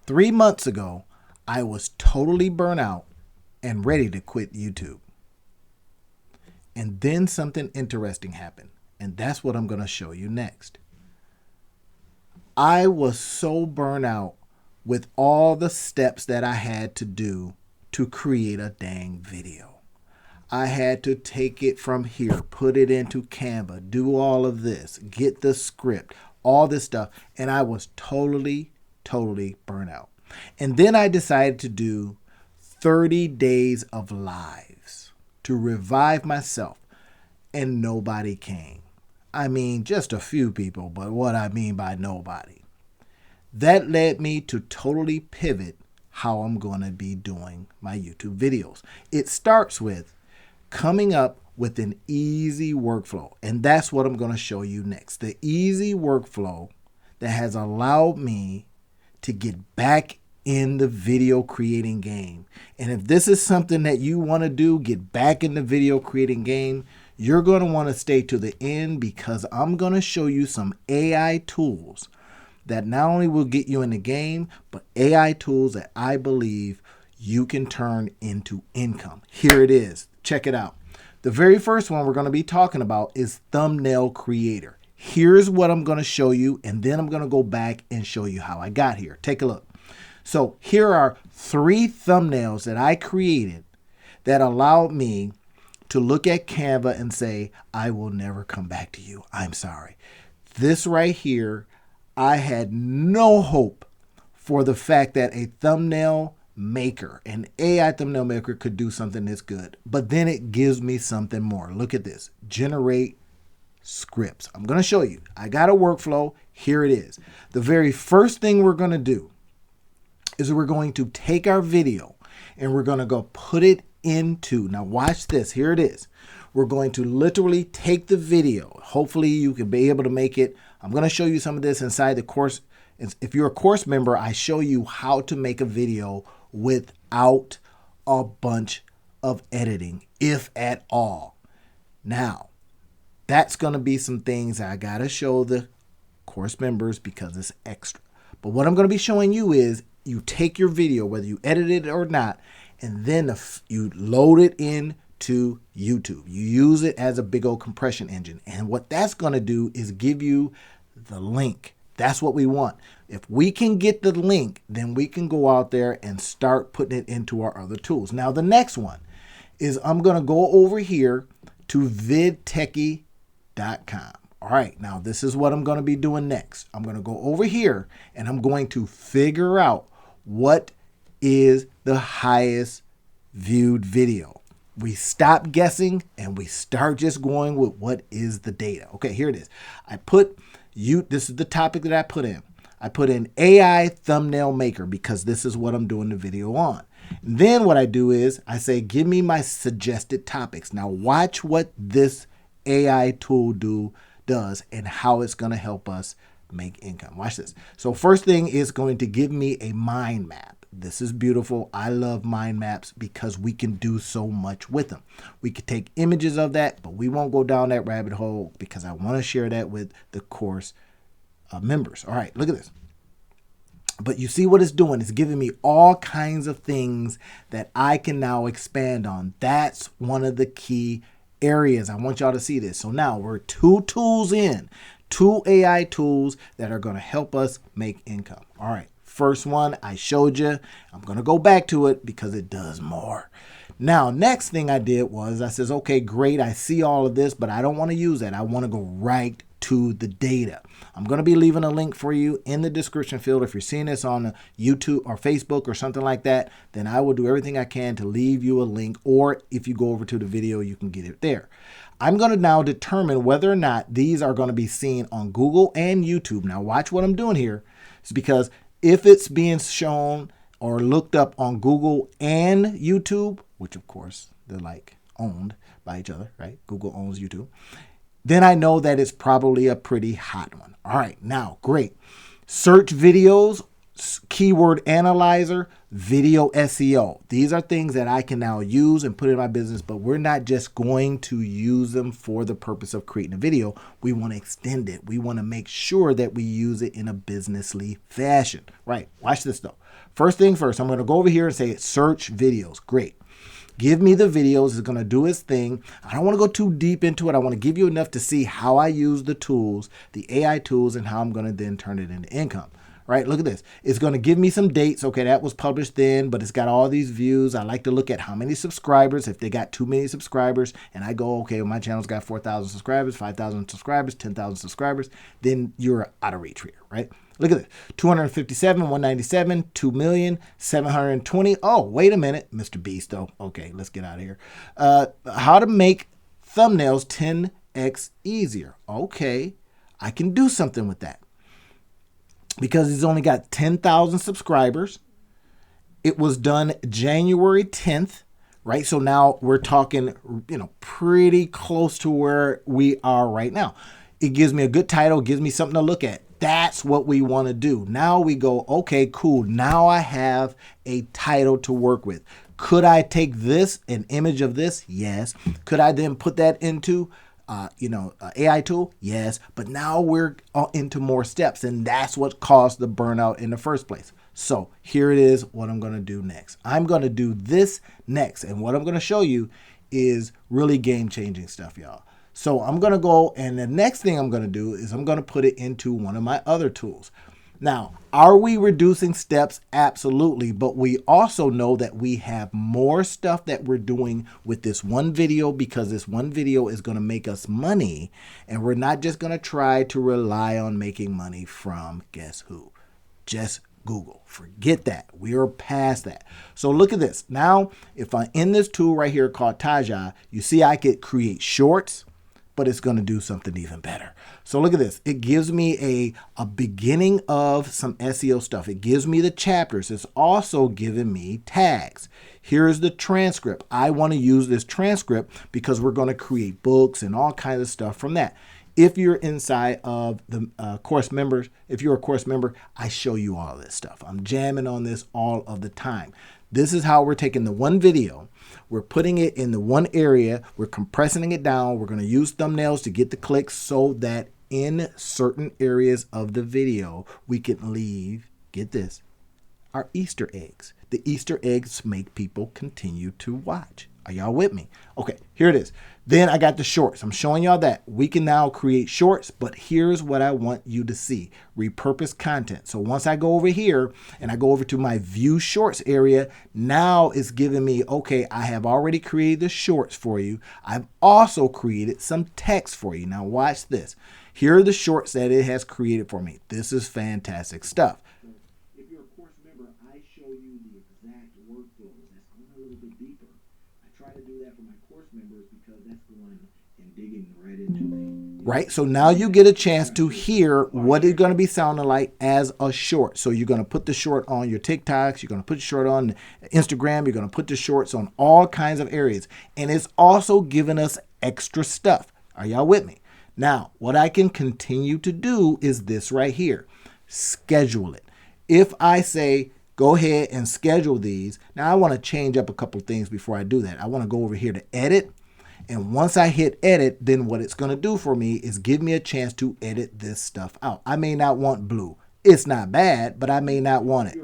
3 months ago, I was totally burnt out and ready to quit YouTube. And then something interesting happened. And that's what I'm going to show you next. I was so burnt out with all the steps that I had to do to create a dang video. I had to take it from here, put it into Canva, do all of this, get the script, all this stuff. And I was totally burnt out. And then I decided to do 30 days of lives to revive myself. And nobody came. I mean, just a few people, but what I mean by nobody. That led me to totally pivot how I'm going to be doing my YouTube videos. It starts with coming up with an easy workflow. And that's what I'm going to show you next. The easy workflow that has allowed me to get back in the video creating game. And if this is something that you want to do, get back in the video creating game, you're going to want to stay to the end, because I'm going to show you some AI tools that not only will get you in the game, but AI tools that I believe you can turn into income. Here it is. Check it out. The very first one we're going to be talking about is Thumbnail Creator. Here's what I'm going to show you, and then I'm going to go back and show you how I got here. Take a look. So here are 3 thumbnails that I created that allowed me to look at Canva and say, I will never come back to you. I'm sorry. This right here, I had no hope for the fact that a thumbnail maker, an AI thumbnail maker, could do something this good. But then it gives me something more. Look at this. Generate scripts. I'm going to show you. I got a workflow. Here it is. The very first thing we're going to do is we're going to take our video and we're going to go put it into, now watch this, here it is. We're going to literally take the video. Hopefully you can be able to make it. I'm going to show you some of this inside the course. If you're a course member, I show you how to make a video without a bunch of editing, if at all. Now, that's going to be some things I got to show the course members because it's extra. But what I'm going to be showing you is you take your video, whether you edit it or not, and then you load it into YouTube. You use it as a big old compression engine. And what that's going to do is give you the link. That's what we want. If we can get the link, then we can go out there and start putting it into our other tools. Now, the next one is I'm going to go over here to vidtechie.com. All right, now this is what I'm going to be doing next. I'm going to go over here and I'm going to figure out what is the highest viewed video. We stop guessing and we start just going with what is the data. Okay, here it is. This is the topic that I put in. I put in AI thumbnail maker because this is what I'm doing the video on. And then what I do is I say, give me my suggested topics. Now watch what this AI tool does and how it's going to help us make income. Watch this. So first thing is going to give me a mind map. This is beautiful. I love mind maps because we can do so much with them. We could take images of that, but we won't go down that rabbit hole because I want to share that with the course members. All right, look at this. But you see what it's doing? It's giving me all kinds of things that I can now expand on. That's one of the key areas. I want y'all to see this. So now we're 2 tools in, 2 AI tools that are going to help us make income. All right. First one I showed you. I'm going to go back to it because it does more. Now, next thing I did was I says, okay, great. I see all of this, but I don't want to use that. I want to go right to the data. I'm going to be leaving a link for you in the description field. If you're seeing this on YouTube or Facebook or something like that, then I will do everything I can to leave you a link. Or if you go over to the video, you can get it there. I'm going to now determine whether or not these are going to be seen on Google and YouTube. Now, watch what I'm doing here. It's because if it's being shown or looked up on Google and YouTube, which of course they're like owned by each other, right? Google owns YouTube. Then I know that it's probably a pretty hot one. All right, now, great. Search videos keyword analyzer, video SEO. These are things that I can now use and put in my business, but we're not just going to use them for the purpose of creating a video. We want to extend it. We want to make sure that we use it in a businessly fashion. Right. Watch this though. First thing first, I'm going to go over here and say search videos. Great. Give me the videos. It's going to do its thing. I don't want to go too deep into it. I want to give you enough to see how I use the tools, the AI tools, and how I'm going to then turn it into income. Right? Look at this. It's going to give me some dates. Okay, that was published then, but it's got all these views. I like to look at how many subscribers. If they got too many subscribers and I go, okay, well, my channel's got 4,000 subscribers, 5,000 subscribers, 10,000 subscribers, then you're out of reach here, right? Look at this. 257, 197, 2 million, 720. Oh, wait a minute, Mr. Beast, though. Okay, let's get out of here. How to make thumbnails 10x easier. Okay, I can do something with that. Because he's only got 10,000 subscribers. It was done January 10th, right? So now we're talking, pretty close to where we are right now. It gives me a good title, gives me something to look at. That's what we want to do. Now we go, okay, cool. Now I have a title to work with. Could I take this, an image of this? Yes. Could I then put that into AI tool? Yes. But now we're into more steps, and that's what caused the burnout in the first place. So here it is, what I'm going to do next. I'm going to do this next. And what I'm going to show you is really game-changing stuff, y'all. So I'm going to go, and the next thing I'm going to do is I'm going to put it into one of my other tools. Now, are we reducing steps? Absolutely. But we also know that we have more stuff that we're doing with this one video, because this one video is going to make us money. And we're not just going to try to rely on making money from guess who? Just Google. Forget that. We are past that. So look at this. Now, if I'm in this tool right here called Taja, you see I could create shorts, but it's going to do something even better. So look at this. It gives me a beginning of some SEO stuff. It gives me the chapters. It's also giving me tags. Here's the transcript. I want to use this transcript because we're going to create books and all kinds of stuff from that. If you're inside of the course members, if you're a course member, I show you all this stuff. I'm jamming on this all of the time. This is how we're taking the one video. We're putting it in the one area. We're compressing it down. We're going to use thumbnails to get the clicks so that in certain areas of the video, we can leave, get this, our Easter eggs. The Easter eggs make people continue to watch. Are y'all with me? Okay, here it is. Then I got the shorts. I'm showing y'all that we can now create shorts, but here's what I want you to see. Repurpose content. So once I go over here and I go over to my view shorts area, now it's giving me, okay, I have already created the shorts for you. I've also created some text for you. Now watch this. Here are the shorts that it has created for me. This is fantastic stuff. If you're a course member, I show you the exact workflows. That's going a little bit deeper. I try to do that for my course members because that's going and digging right into me. Right? So now you get a chance to hear what it's going to be sounding like as a short. So you're going to put the short on your TikToks. You're going to put the short on Instagram. You're going to put the shorts on all kinds of areas. And it's also giving us extra stuff. Are y'all with me? Now, what I can continue to do is this right here. Schedule it. If I say, go ahead and schedule these. Now, I want to change up a couple things before I do that. I want to go over here to edit. And once I hit edit, then what it's going to do for me is give me a chance to edit this stuff out. I may not want blue. It's not bad, but I may not want it.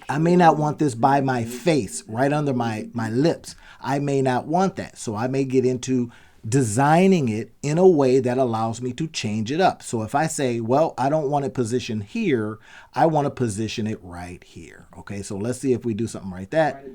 I may not want this by my face, right under my lips. I may not want that. So I may get into designing it in a way that allows me to change it up. So if I say, well, I don't want it positioned here, I want to position it right here. Okay, so let's see if we do something like that.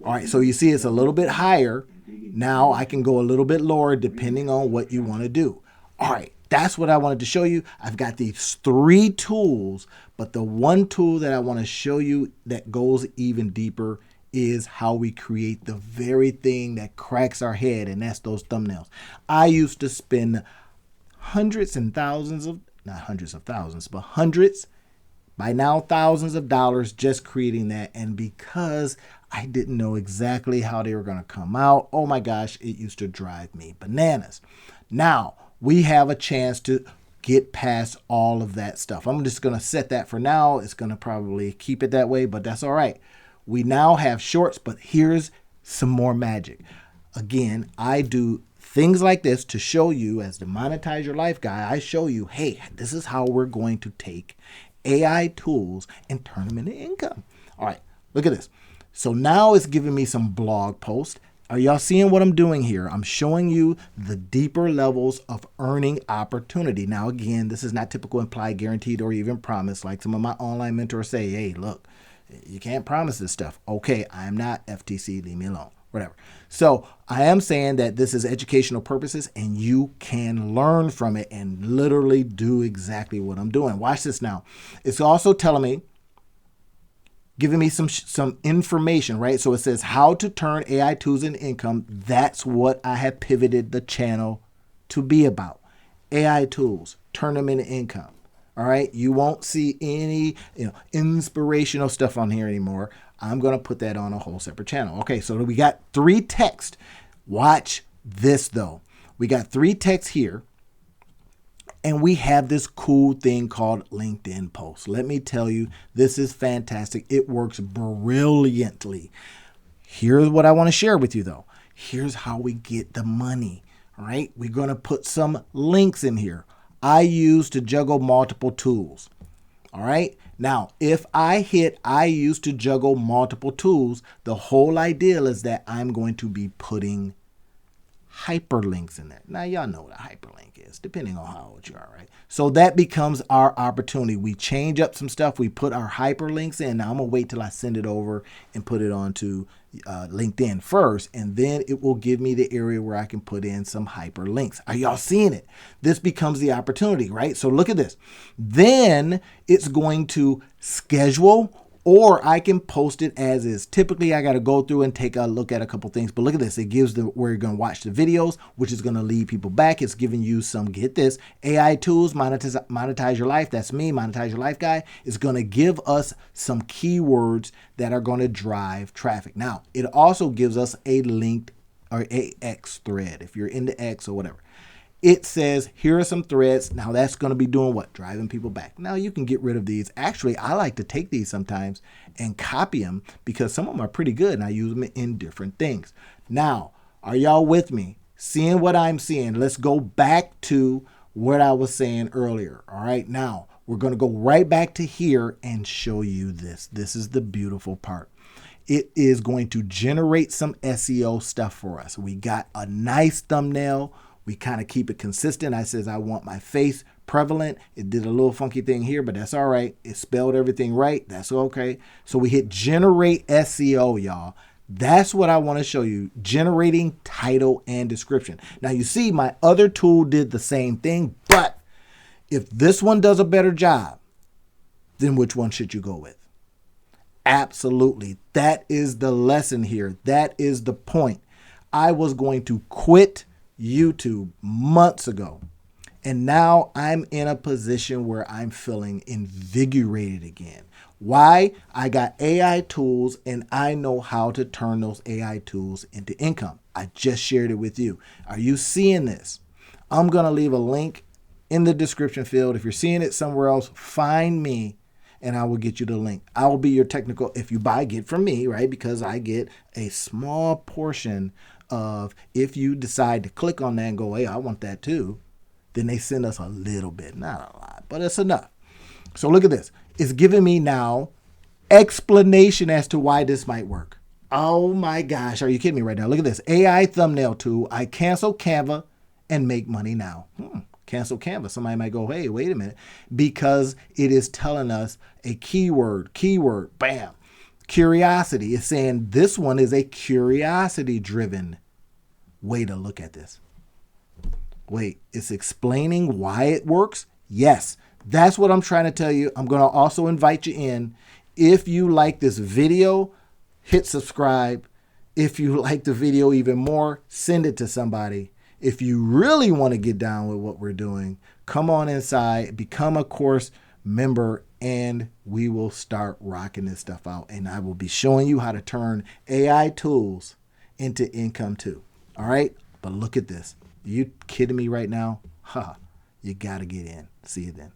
All right, so you see it's a little bit higher. Now I can go a little bit lower depending on what you want to do. All right, that's what I wanted to show you. I've got these 3 tools, but the one tool that I want to show you that goes even deeper is how we create the very thing that cracks our head, and that's those thumbnails. I used to spend hundreds and thousands of, not hundreds of thousands, but hundreds, by now thousands of dollars just creating that. And because I didn't know exactly how they were going to come out, oh my gosh, it used to drive me bananas. Now we have a chance to get past all of that stuff. I'm just going to set that for now. It's going to probably keep it that way, but that's all right. We now have shorts, but here's some more magic. Again, I do things like this to show you, as the Monetize Your Life guy, I show you, hey, this is how we're going to take AI tools and turn them into income. All right, look at this. So now it's giving me some blog posts. Are y'all seeing what I'm doing here? I'm showing you the deeper levels of earning opportunity. Now, again, this is not typical implied, guaranteed, or even promised. Like some of my online mentors say, hey, look, you can't promise this stuff. Okay, I'm not FTC, leave me alone, whatever. So I am saying that this is educational purposes and you can learn from it and literally do exactly what I'm doing. Watch this now. It's also telling me, giving me some information, right? So it says how to turn AI tools into income. That's what I have pivoted the channel to be about. AI tools, turn them into income. All right. You won't see any, inspirational stuff on here anymore. I'm going to put that on a whole separate channel. Okay. So we got 3 texts. Watch this though. We got 3 texts here. And we have this cool thing called LinkedIn posts. Let me tell you, this is fantastic. It works brilliantly. Here's what I want to share with you though. Here's how we get the money. All right. We're going to put some links in here. I use to juggle multiple tools. All right. Now, if I use to juggle multiple tools, the whole idea is that I'm going to be putting hyperlinks in there. Now, y'all know what a hyperlink is, depending on how old you are, right? So that becomes our opportunity. We change up some stuff. We put our hyperlinks in. Now, I'm going to wait till I send it over and put it onto LinkedIn first, and then it will give me the area where I can put in some hyperlinks. Are y'all seeing it? This becomes the opportunity, right? So look at this. Then it's going to schedule, or I can post it as is. Typically, I got to go through and take a look at a couple things. But look at this. It gives where you're going to watch the videos, which is going to lead people back. It's giving you some, get this, AI tools, monetize your life. That's me, Monetize Your Life guy. It's going to give us some keywords that are going to drive traffic. Now, it also gives us a linked or a X thread, if you're into X or whatever. It says, here are some threads. Now that's going to be doing what? Driving people back. Now you can get rid of these. Actually, I like to take these sometimes and copy them because some of them are pretty good and I use them in different things. Now, are y'all with me? Seeing what I'm seeing? Let's go back to what I was saying earlier. All right. Now we're going to go right back to here and show you this. This is the beautiful part. It is going to generate some SEO stuff for us. We got a nice thumbnail. We kind of keep it consistent. I says I want my face prevalent. It did a little funky thing here, but that's all right. It spelled everything right. That's okay. So we hit generate SEO, y'all. That's what I want to show you. Generating title and description. Now you see my other tool did the same thing, but if this one does a better job, then which one should you go with? Absolutely. That is the lesson here. That is the point. I was going to quit YouTube months ago. And now I'm in a position where I'm feeling invigorated again. Why? I got AI tools and I know how to turn those AI tools into income. I just shared it with you. Are you seeing this? I'm going to leave a link in the description field. If you're seeing it somewhere else, find me and I will get you the link. I will be your technical, if you buy, get from me, right? Because I get a small portion of, if you decide to click on that and go, hey, I want that too, then they send us a little bit, not a lot, but it's enough. So look at this. It's giving me now explanation as to why this might work. Oh my gosh, are you kidding me right now? Look at this. AI thumbnail tool. I cancel Canva and make money now. Cancel Canva. Somebody might go, hey, wait a minute, because it is telling us a keyword, bam. Curiosity is saying this one is a curiosity driven way to look at this. Wait, it's explaining why it works? Yes, that's what I'm trying to tell you. I'm going to also invite you in. If you like this video, hit subscribe. If you like the video even more, send it to somebody. If you really want to get down with what we're doing, come on inside, become a course member, and we will start rocking this stuff out. And I will be showing you how to turn AI tools into income too. All right. But look at this. Are you kidding me right now? You got to get in. See you then.